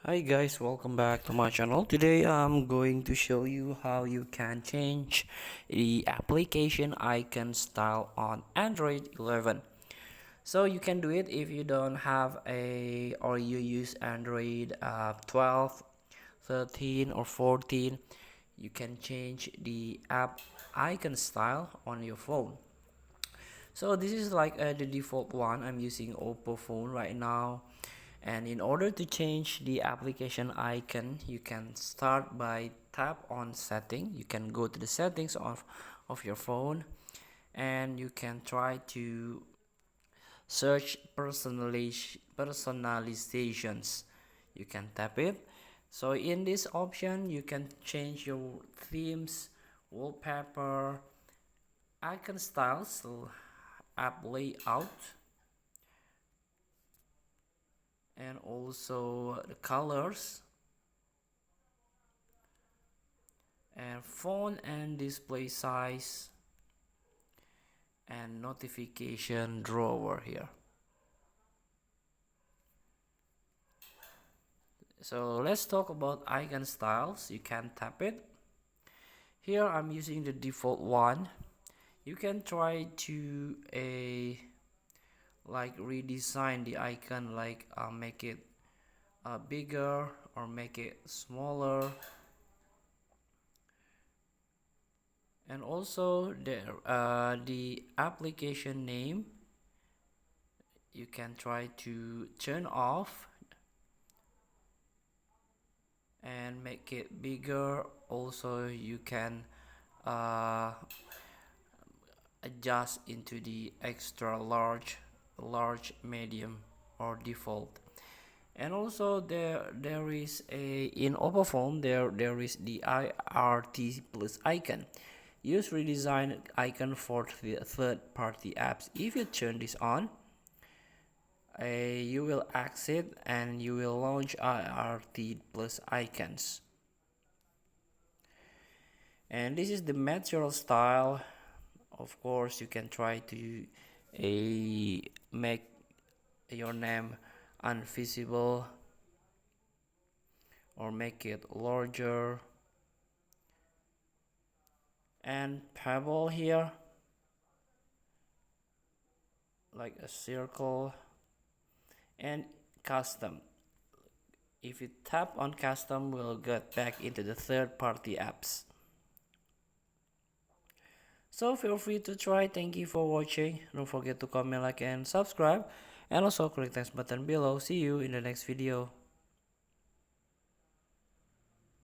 Hi guys, welcome back to my channel. Today I'm going to show you how you can change the application icon style on Android 11. So you can do it if you don't have a or you use Android 12, 13 or 14. You can change the app icon style on your phone. So this is like the default one. I'm using Oppo phone right now, and in order to change the application icon, you can start by tap on setting. You can go to the settings of your phone, and you can try to search personalizations. You can tap it. So in this option you can change your themes, wallpaper, icon styles, so app layout, and also the colors and font and display size and notification drawer here. So let's talk about icon styles. You can tap it. Here I'm using the default one. You can try to like redesign the icon, like make it bigger or make it smaller. And also the application name, you can try to turn off and make it bigger. Also you can uh, adjust into the extra large, medium or default. And also there is a in Oppo phone there is the IRT plus icon. Use redesigned icon for the third party apps. If you turn this on, you will exit and you will launch IRT plus icons. And this is the material style. Of course you can try to make your name invisible or make it larger, and pebble here like a circle, and custom. If you tap on custom, we'll get back into the third party apps. So feel free to try. Thank you for watching. Don't forget to comment, like and subscribe, and also click the button below. See you in the next video.